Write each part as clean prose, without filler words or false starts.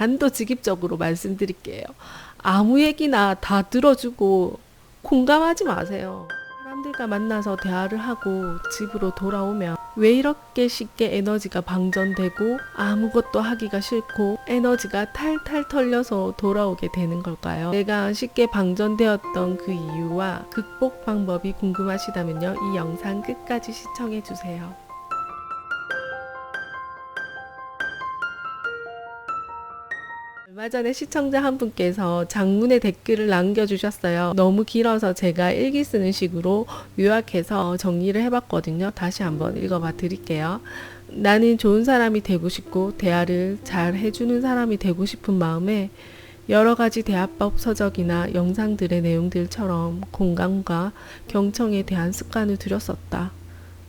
단도직입적으로 말씀드릴게요. 아무 얘기나 다 들어주고 공감하지 마세요. 사람들과 만나서 대화를 하고 집으로 돌아오면 왜 이렇게 쉽게 에너지가 방전되고 아무것도 하기가 싫고 에너지가 탈탈 털려서 돌아오게 되는 걸까요? 내가 쉽게 방전되었던 그 이유와 극복 방법이 궁금하시다면요, 이 영상 끝까지 시청해주세요. 얼마 전에 시청자 한 분께서 장문의 댓글을 남겨주셨어요. 너무 길어서 제가 일기 쓰는 식으로 요약해서 정리를 해봤거든요. 다시 한번 읽어봐 드릴게요. 나는 좋은 사람이 되고 싶고 대화를 잘 해주는 사람이 되고 싶은 마음에 여러 가지 대화법 서적이나 영상들의 내용들처럼 공감과 경청에 대한 습관을 들였었다.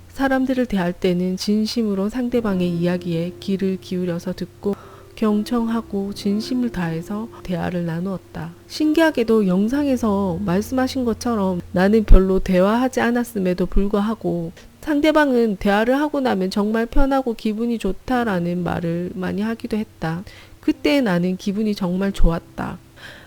사람들을 대할 때는 진심으로 상대방의 이야기에 귀를 기울여서 듣고 경청하고 진심을 다해서 대화를 나누었다. 신기하게도 영상에서 말씀하신 것처럼 나는 별로 대화하지 않았음에도 불구하고 상대방은 대화를 하고 나면 정말 편하고 기분이 좋다라는 말을 많이 하기도 했다. 그때 나는 기분이 정말 좋았다.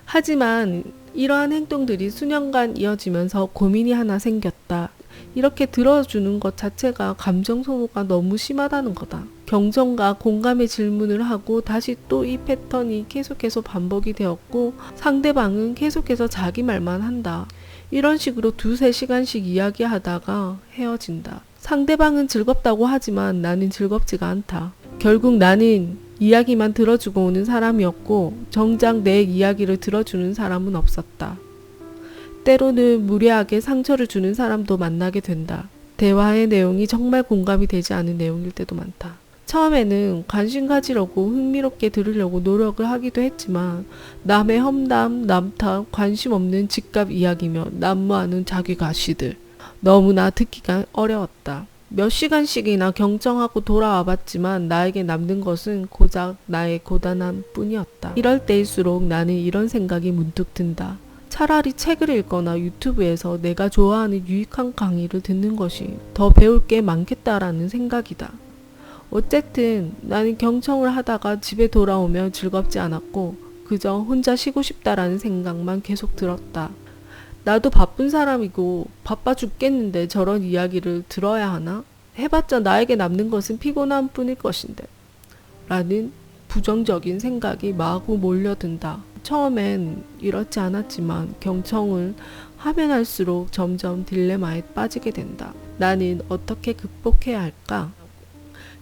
하지만 이러한 행동들이 수년간 이어지면서 고민이 하나 생겼다. 이렇게 들어주는 것 자체가 감정 소모가 너무 심하다는 거다. 경청과 공감의 질문을 하고 다시 또 이 패턴이 계속해서 반복이 되었고 상대방은 계속해서 자기 말만 한다. 이런 식으로 2-3시간씩 이야기하다가 헤어진다. 상대방은 즐겁다고 하지만 나는 즐겁지가 않다. 결국 나는 이야기만 들어주고 오는 사람이었고 정작 내 이야기를 들어주는 사람은 없었다. 때로는 무례하게 상처를 주는 사람도 만나게 된다. 대화의 내용이 정말 공감이 되지 않은 내용일 때도 많다. 처음에는 관심 가지려고 흥미롭게 들으려고 노력을 하기도 했지만 남의 험담, 남탓, 관심 없는 집값 이야기며 난무하는 자기 가시들. 너무나 듣기가 어려웠다. 몇 시간씩이나 경청하고 돌아와 봤지만 나에게 남는 것은 고작 나의 고단함 뿐이었다. 이럴 때일수록 나는 이런 생각이 문득 든다. 차라리 책을 읽거나 유튜브에서 내가 좋아하는 유익한 강의를 듣는 것이 더 배울 게 많겠다라는 생각이다. 어쨌든 나는 경청을 하다가 집에 돌아오면 즐겁지 않았고 그저 혼자 쉬고 싶다라는 생각만 계속 들었다. 나도 바쁜 사람이고 바빠 죽겠는데 저런 이야기를 들어야 하나? 해봤자 나에게 남는 것은 피곤함 뿐일 것인데 라는 부정적인 생각이 마구 몰려든다. 처음엔 이렇지 않았지만 경청을 하면 할수록 점점 딜레마에 빠지게 된다. 나는 어떻게 극복해야 할까?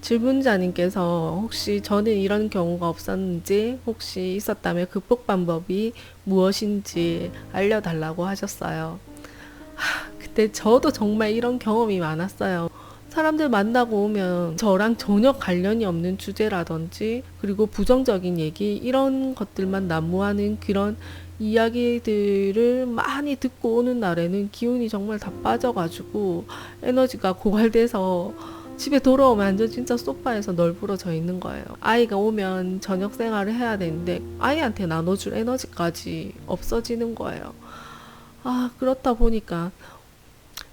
질문자님께서 혹시 저는 이런 경우가 없었는지 혹시 있었다면 극복 방법이 무엇인지 알려달라고 하셨어요. 그때 저도 정말 이런 경험이 많았어요. 사람들 만나고 오면 저랑 전혀 관련이 없는 주제라든지 그리고 부정적인 얘기 이런 것들만 난무하는 그런 이야기들을 많이 듣고 오는 날에는 기운이 정말 다 빠져가지고 에너지가 고갈돼서 집에 돌아오면 완전 진짜 소파에서 널브러져 있는 거예요. 아이가 오면 저녁 생활을 해야 되는데 아이한테 나눠줄 에너지까지 없어지는 거예요. 그렇다 보니까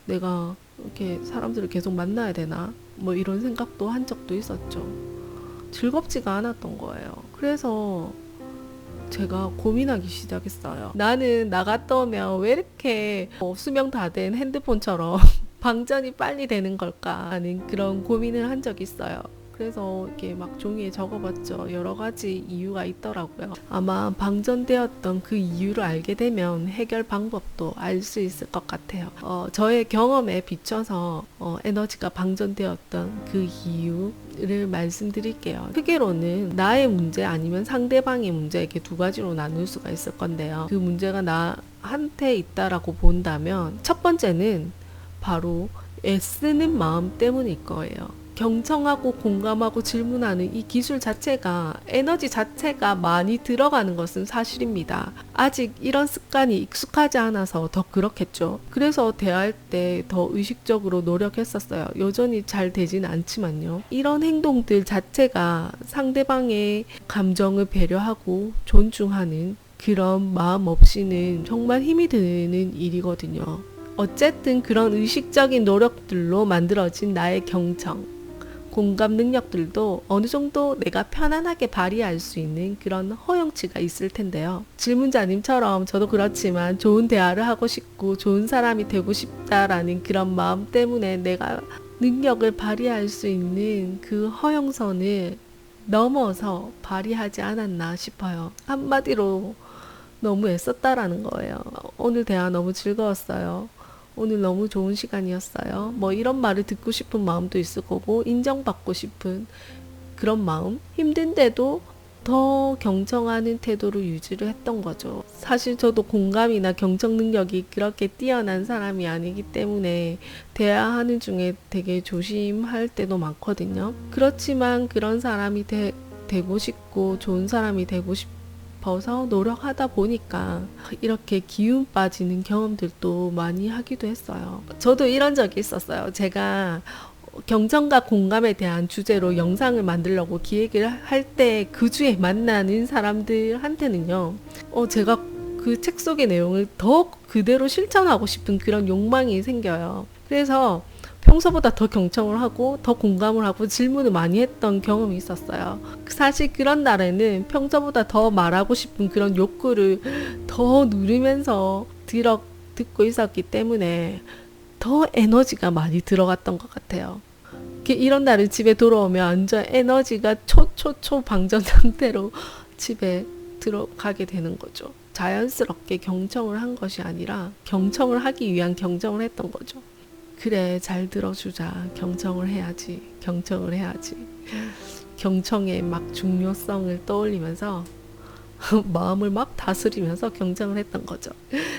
내가 이렇게 사람들을 계속 만나야 되나? 뭐 이런 생각도 한 적도 있었죠. 즐겁지가 않았던 거예요. 그래서 제가 고민하기 시작했어요. 나는 나갔다 오면 왜 이렇게 수명 다 된 핸드폰처럼 방전이 빨리 되는 걸까 하는 그런 고민을 한 적이 있어요. 그래서 이렇게 막 종이에 적어봤죠. 여러 가지 이유가 있더라고요. 아마 방전되었던 그 이유를 알게 되면 해결 방법도 알 수 있을 것 같아요. 저의 경험에 비춰서 에너지가 방전되었던 그 이유를 말씀드릴게요. 크게로는 나의 문제 아니면 상대방의 문제 이렇게 두 가지로 나눌 수가 있을 건데요. 그 문제가 나한테 있다라고 본다면 첫 번째는 바로 애쓰는 마음 때문일 거예요. 경청하고 공감하고 질문하는 이 기술 자체가 에너지 자체가 많이 들어가는 것은 사실입니다. 아직 이런 습관이 익숙하지 않아서 더 그렇겠죠. 그래서 대화할 때 더 의식적으로 노력했었어요. 여전히 잘 되지는 않지만요. 이런 행동들 자체가 상대방의 감정을 배려하고 존중하는 그런 마음 없이는 정말 힘이 드는 일이거든요. 어쨌든 그런 의식적인 노력들로 만들어진 나의 경청. 공감 능력들도 어느 정도 내가 편안하게 발휘할 수 있는 그런 허용치가 있을 텐데요. 질문자님처럼 저도 그렇지만 좋은 대화를 하고 싶고 좋은 사람이 되고 싶다라는 그런 마음 때문에 내가 능력을 발휘할 수 있는 그 허용선을 넘어서 발휘하지 않았나 싶어요. 한마디로 너무 애썼다라는 거예요. 오늘 대화 너무 즐거웠어요. 오늘 너무 좋은 시간이었어요. 뭐 이런 말을 듣고 싶은 마음도 있을 거고 인정받고 싶은 그런 마음. 힘든데도 더 경청하는 태도를 유지를 했던 거죠. 사실 저도 공감이나 경청 능력이 그렇게 뛰어난 사람이 아니기 때문에 대화하는 중에 되게 조심할 때도 많거든요. 그렇지만 그런 사람이 되고 싶고 좋은 사람이 되고 싶어서 노력하다 보니까 이렇게 기운 빠지는 경험들도 많이 하기도 했어요. 저도 이런 적이 있었어요. 제가 경청과 공감에 대한 주제로 영상을 만들려고 기획을 할 때 그 주에 만나는 사람들한테는요, 제가 그 책 속의 내용을 더 그대로 실천하고 싶은 그런 욕망이 생겨요. 그래서 평소보다 더 경청을 하고 더 공감을 하고 질문을 많이 했던 경험이 있었어요. 사실 그런 날에는 평소보다 더 말하고 싶은 그런 욕구를 더 누리면서 듣고 있었기 때문에 더 에너지가 많이 들어갔던 것 같아요. 이런 날은 집에 돌아오면 완전 에너지가 초 방전 상태로 집에 들어가게 되는 거죠. 자연스럽게 경청을 한 것이 아니라 경청을 하기 위한 경청을 했던 거죠. 그래, 잘 들어주자. 경청을 해야지. 경청의 막 중요성을 떠올리면서 마음을 막 다스리면서 경청을 했던 거죠.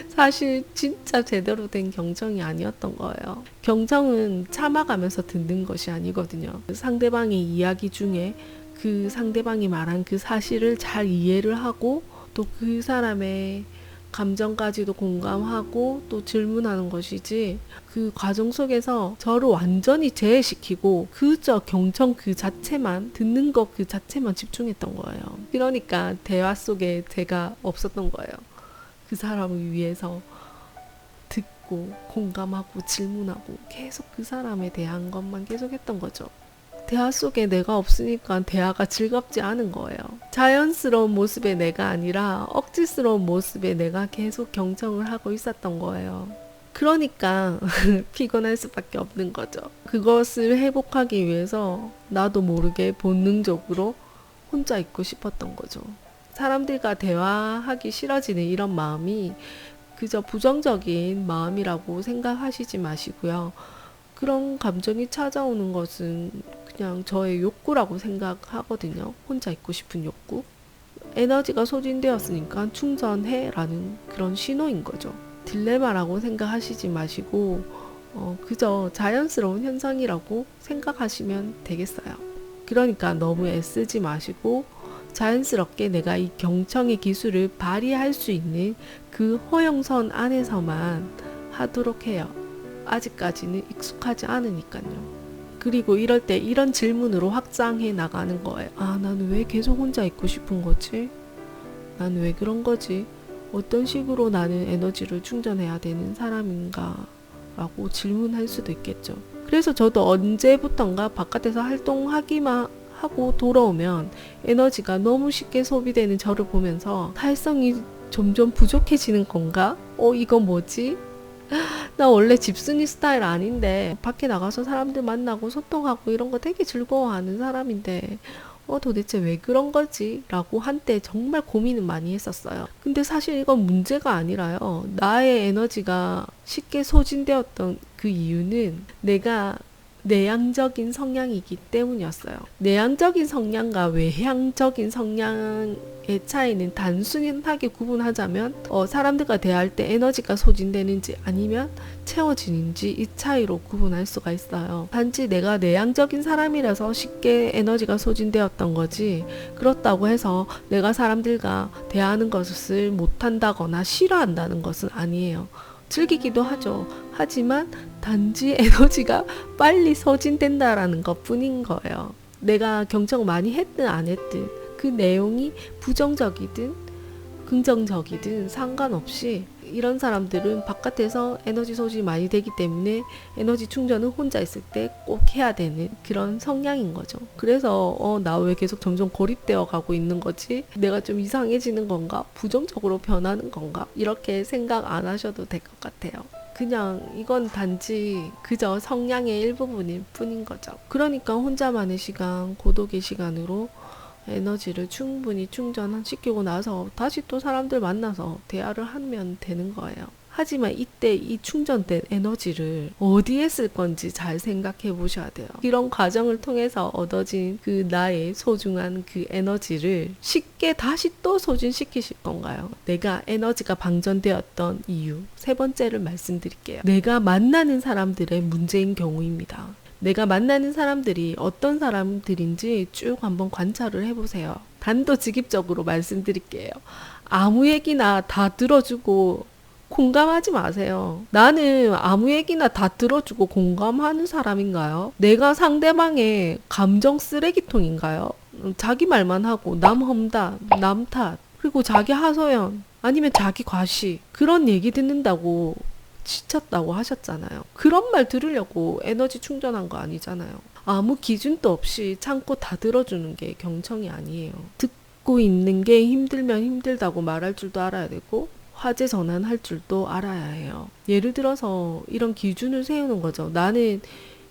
사실 진짜 제대로 된 경청이 아니었던 거예요. 경청은 참아가면서 듣는 것이 아니거든요. 상대방의 이야기 중에 그 상대방이 말한 그 사실을 잘 이해를 하고 또 그 사람의 감정까지도 공감하고 또 질문하는 것이지, 그 과정 속에서 저를 완전히 제외시키고 그저 경청 그 자체만, 듣는 것 그 자체만 집중했던 거예요. 그러니까 대화 속에 제가 없었던 거예요. 그 사람을 위해서 듣고 공감하고 질문하고 계속 그 사람에 대한 것만 계속 했던 거죠. 대화 속에 내가 없으니까 대화가 즐겁지 않은 거예요. 자연스러운 모습의 내가 아니라 억지스러운 모습의 내가 계속 경청을 하고 있었던 거예요. 그러니까 피곤할 수밖에 없는 거죠. 그것을 회복하기 위해서 나도 모르게 본능적으로 혼자 있고 싶었던 거죠. 사람들과 대화하기 싫어지는 이런 마음이 그저 부정적인 마음이라고 생각하시지 마시고요. 그런 감정이 찾아오는 것은 그냥 저의 욕구라고 생각하거든요. 혼자 있고 싶은 욕구. 에너지가 소진되었으니까 충전해 라는 그런 신호인 거죠. 딜레마라고 생각하시지 마시고 그저 자연스러운 현상이라고 생각하시면 되겠어요. 그러니까 너무 애쓰지 마시고 자연스럽게 내가 이 경청의 기술을 발휘할 수 있는 그 허용선 안에서만 하도록 해요. 아직까지는 익숙하지 않으니까요. 그리고 이럴 때 이런 질문으로 확장해 나가는 거예요. 나는 왜 계속 혼자 있고 싶은 거지? 나는 왜 그런 거지? 어떤 식으로 나는 에너지를 충전해야 되는 사람인가? 라고 질문할 수도 있겠죠. 그래서 저도 언제부턴가 바깥에서 활동하기만 하고 돌아오면 에너지가 너무 쉽게 소비되는 저를 보면서 활성이 점점 부족해지는 건가? 이거 뭐지? 나 원래 집순이 스타일 아닌데 밖에 나가서 사람들 만나고 소통하고 이런 거 되게 즐거워하는 사람인데 도대체 왜 그런 거지? 라고 한때 정말 고민을 많이 했었어요. 근데 사실 이건 문제가 아니라요. 나의 에너지가 쉽게 소진되었던 그 이유는 내가 내향적인 성향이기 때문이었어요. 내향적인 성향과 외향적인 성향의 차이는 단순하게 구분하자면 사람들과 대할 때 에너지가 소진되는지 아니면 채워지는지 이 차이로 구분할 수가 있어요. 단지 내가 내향적인 사람이라서 쉽게 에너지가 소진되었던 거지, 그렇다고 해서 내가 사람들과 대하는 것을 못한다거나 싫어한다는 것은 아니에요. 즐기기도 하죠. 하지만 단지 에너지가 빨리 소진된다라는 것 뿐인 거예요. 내가 경청을 많이 했든 안 했든 그 내용이 부정적이든 긍정적이든 상관없이 이런 사람들은 바깥에서 에너지 소진이 많이 되기 때문에 에너지 충전은 혼자 있을 때 꼭 해야 되는 그런 성향인 거죠. 그래서 나 왜 계속 점점 고립되어 가고 있는 거지? 내가 좀 이상해지는 건가? 부정적으로 변하는 건가? 이렇게 생각 안 하셔도 될 것 같아요. 그냥 이건 단지 그저 성향의 일부분일 뿐인 거죠. 그러니까 혼자만의 시간, 고독의 시간으로 에너지를 충분히 충전시키고 나서 다시 또 사람들 만나서 대화를 하면 되는 거예요. 하지만 이때 이 충전된 에너지를 어디에 쓸 건지 잘 생각해 보셔야 돼요. 이런 과정을 통해서 얻어진 그 나의 소중한 그 에너지를 쉽게 다시 또 소진시키실 건가요? 내가 에너지가 방전되었던 이유 세 번째를 말씀드릴게요. 내가 만나는 사람들의 문제인 경우입니다. 내가 만나는 사람들이 어떤 사람들인지 쭉 한번 관찰을 해보세요. 단도직입적으로 말씀드릴게요. 아무 얘기나 다 들어주고 공감하지 마세요. 나는 아무 얘기나 다 들어주고 공감하는 사람인가요? 내가 상대방의 감정 쓰레기통인가요? 자기 말만 하고 남 험담, 남 탓, 그리고 자기 하소연, 아니면 자기 과시, 그런 얘기 듣는다고 지쳤다고 하셨잖아요. 그런 말 들으려고 에너지 충전한 거 아니잖아요. 아무 기준도 없이 참고 다 들어주는 게 경청이 아니에요. 듣고 있는 게 힘들면 힘들다고 말할 줄도 알아야 되고 화제 전환할 줄도 알아야 해요. 예를 들어서 이런 기준을 세우는 거죠. 나는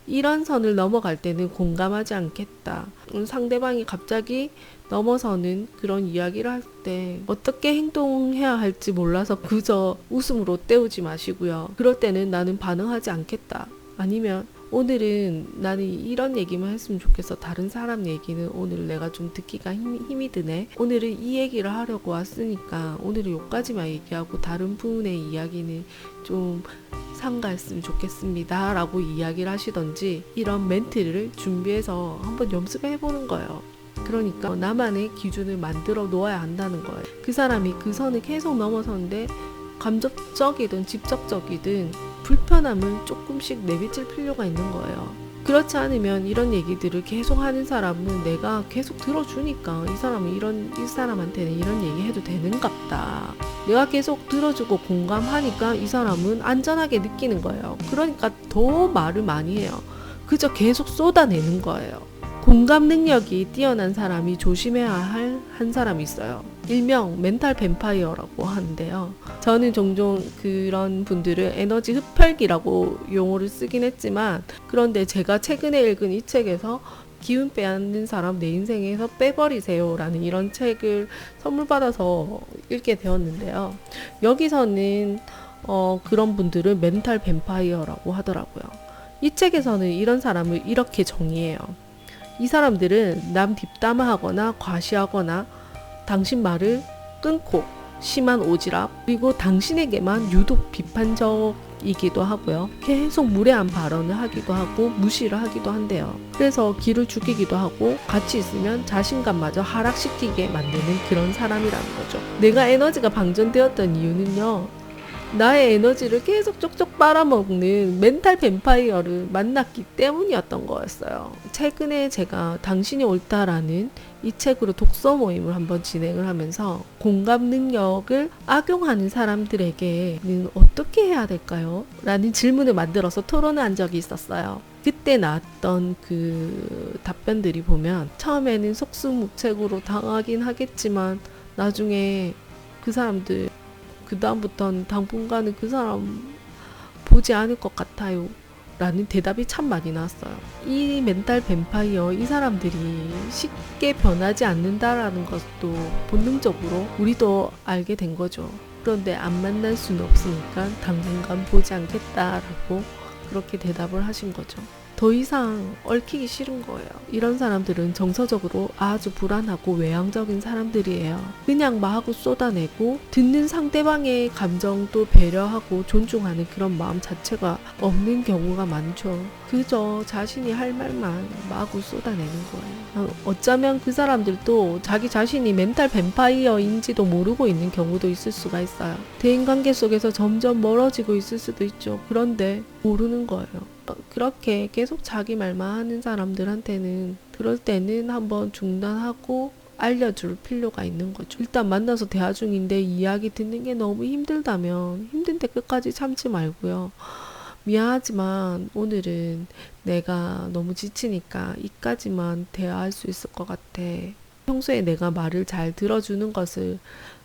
이런 선을 넘어갈 때는 공감하지 않겠다. 상대방이 갑자기 넘어서는 그런 이야기를 할 때 어떻게 행동해야 할지 몰라서 그저 웃음으로 때우지 마시고요. 그럴 때는 나는 반응하지 않겠다. 아니면 오늘은 나는 이런 얘기만 했으면 좋겠어. 다른 사람 얘기는 오늘 내가 좀 듣기가 힘이 드네. 오늘은 이 얘기를 하려고 왔으니까 오늘은 여기까지만 얘기하고 다른 분의 이야기는 좀 삼가했으면 좋겠습니다 라고 이야기를 하시던지 이런 멘트를 준비해서 한번 연습해 보는 거예요. 그러니까 나만의 기준을 만들어 놓아야 한다는 거예요. 그 사람이 그 선을 계속 넘어서는데 감정적이든 직접적이든 불편함을 조금씩 내비칠 필요가 있는 거예요. 그렇지 않으면 이런 얘기들을 계속 하는 사람은 내가 계속 들어주니까 이 사람한테는 이런 얘기 해도 되는갑다. 내가 계속 들어주고 공감하니까 이 사람은 안전하게 느끼는 거예요. 그러니까 더 말을 많이 해요. 그저 계속 쏟아내는 거예요. 공감 능력이 뛰어난 사람이 조심해야 할 한 사람이 있어요. 일명 멘탈 뱀파이어라고 하는데요. 저는 종종 그런 분들을 에너지 흡혈귀라고 용어를 쓰긴 했지만 그런데 제가 최근에 읽은 이 책에서 기운 빼앗는 사람 내 인생에서 빼버리세요 라는 이런 책을 선물 받아서 읽게 되었는데요. 여기서는 그런 분들을 멘탈 뱀파이어라고 하더라고요. 이 책에서는 이런 사람을 이렇게 정의해요. 이 사람들은 남 뒷담화하거나 과시하거나 당신 말을 끊고 심한 오지랖 그리고 당신에게만 유독 비판적이기도 하고요. 계속 무례한 발언을 하기도 하고 무시를 하기도 한대요. 그래서 기를 죽이기도 하고 같이 있으면 자신감마저 하락시키게 만드는 그런 사람이라는 거죠. 내가 에너지가 방전되었던 이유는요. 나의 에너지를 계속 쪽쪽 빨아먹는 멘탈 뱀파이어를 만났기 때문이었던 거였어요. 최근에 제가 당신이 옳다라는 이 책으로 독서 모임을 한번 진행을 하면서 공감 능력을 악용하는 사람들에게는 어떻게 해야 될까요? 라는 질문을 만들어서 토론을 한 적이 있었어요. 그때 나왔던 그 답변들이 보면 처음에는 속수무책으로 당하긴 하겠지만 나중에 그 사람들 그 다음부터는 당분간은 그 사람 보지 않을 것 같아요 라는 대답이 참 많이 나왔어요. 이 멘탈 뱀파이어 이 사람들이 쉽게 변하지 않는다라는 것도 본능적으로 우리도 알게 된 거죠. 그런데 안 만날 수는 없으니까 당분간 보지 않겠다라고 그렇게 대답을 하신 거죠. 더 이상 얽히기 싫은 거예요. 이런 사람들은 정서적으로 아주 불안하고 외향적인 사람들이에요. 그냥 마구 쏟아내고 듣는 상대방의 감정도 배려하고 존중하는 그런 마음 자체가 없는 경우가 많죠. 그저 자신이 할 말만 마구 쏟아내는 거예요. 어쩌면 그 사람들도 자기 자신이 멘탈 뱀파이어인지도 모르고 있는 경우도 있을 수가 있어요. 대인관계 속에서 점점 멀어지고 있을 수도 있죠. 그런데 모르는 거예요. 그렇게 계속 자기 말만 하는 사람들한테는 그럴 때는 한번 중단하고 알려줄 필요가 있는 거죠. 일단 만나서 대화 중인데 이야기 듣는 게 너무 힘들다면 힘든데 끝까지 참지 말고요. 미안하지만 오늘은 내가 너무 지치니까 이까지만 대화할 수 있을 것 같아. 평소에 내가 말을 잘 들어주는 것을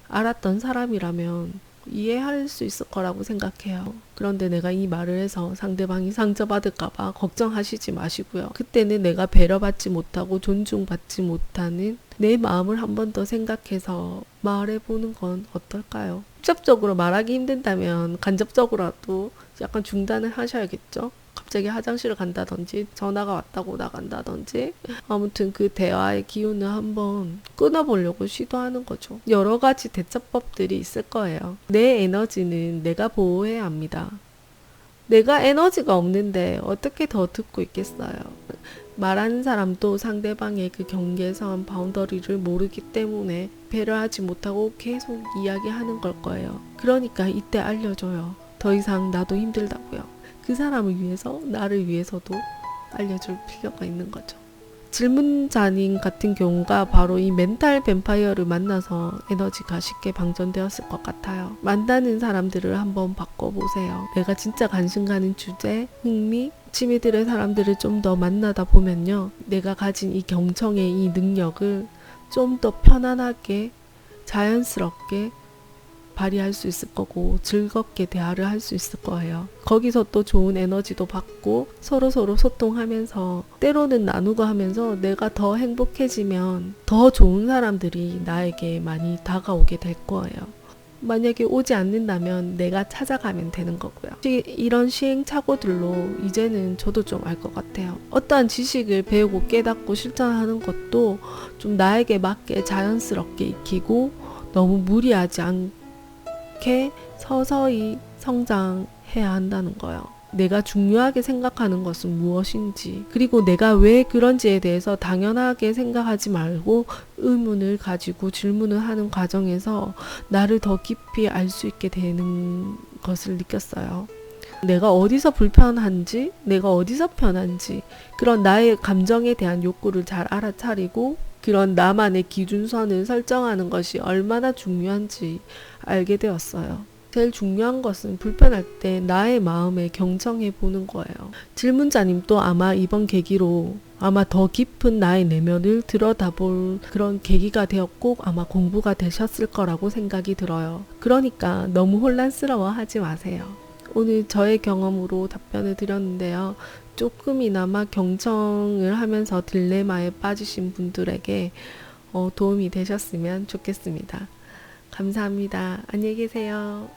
알았던 사람이라면 이해할 수 있을 거라고 생각해요. 그런데 내가 이 말을 해서 상대방이 상처받을까봐 걱정하시지 마시고요. 그때는 내가 배려받지 못하고 존중받지 못하는 내 마음을 한 번 더 생각해서 말해보는 건 어떨까요? 직접적으로 말하기 힘든다면 간접적으로라도 약간 중단을 하셔야겠죠? 갑자기 화장실을 간다든지 전화가 왔다고 나간다든지 아무튼 그 대화의 기운을 한번 끊어보려고 시도하는 거죠. 여러 가지 대처법들이 있을 거예요. 내 에너지는 내가 보호해야 합니다. 내가 에너지가 없는데 어떻게 더 듣고 있겠어요. 말하는 사람도 상대방의 그 경계선 바운더리를 모르기 때문에 배려하지 못하고 계속 이야기하는 걸 거예요. 그러니까 이때 알려줘요. 더 이상 나도 힘들다고요. 그 사람을 위해서 나를 위해서도 알려줄 필요가 있는 거죠. 질문자님 같은 경우가 바로 이 멘탈 뱀파이어를 만나서 에너지가 쉽게 방전되었을 것 같아요. 만나는 사람들을 한번 바꿔보세요. 내가 진짜 관심 가는 주제, 흥미, 취미들의 사람들을 좀 더 만나다 보면요. 내가 가진 이 경청의 이 능력을 좀 더 편안하게 자연스럽게 발휘할 수 있을 거고 즐겁게 대화를 할 수 있을 거예요. 거기서 또 좋은 에너지도 받고 서로 소통하면서 때로는 나누고 하면서 내가 더 행복해지면 더 좋은 사람들이 나에게 많이 다가오게 될 거예요. 만약에 오지 않는다면 내가 찾아가면 되는 거고요. 이런 시행착오들로 이제는 저도 좀 알 것 같아요. 어떠한 지식을 배우고 깨닫고 실천하는 것도 좀 나에게 맞게 자연스럽게 익히고 너무 무리하지 않게 서서히 성장해야 한다는 거예요. 내가 중요하게 생각하는 것은 무엇인지, 그리고 내가 왜 그런지에 대해서 당연하게 생각하지 말고 의문을 가지고 질문을 하는 과정에서 나를 더 깊이 알 수 있게 되는 것을 느꼈어요. 내가 어디서 불편한지, 내가 어디서 편한지, 그런 나의 감정에 대한 욕구를 잘 알아차리고 그런 나만의 기준선을 설정하는 것이 얼마나 중요한지 알게 되었어요. 제일 중요한 것은 불편할 때 나의 마음에 경청해 보는 거예요. 질문자님도 아마 이번 계기로 아마 더 깊은 나의 내면을 들여다볼 그런 계기가 되었고 아마 공부가 되셨을 거라고 생각이 들어요. 그러니까 너무 혼란스러워 하지 마세요. 오늘 저의 경험으로 답변을 드렸는데요. 조금이나마 경청을 하면서 딜레마에 빠지신 분들에게 도움이 되셨으면 좋겠습니다. 감사합니다. 안녕히 계세요.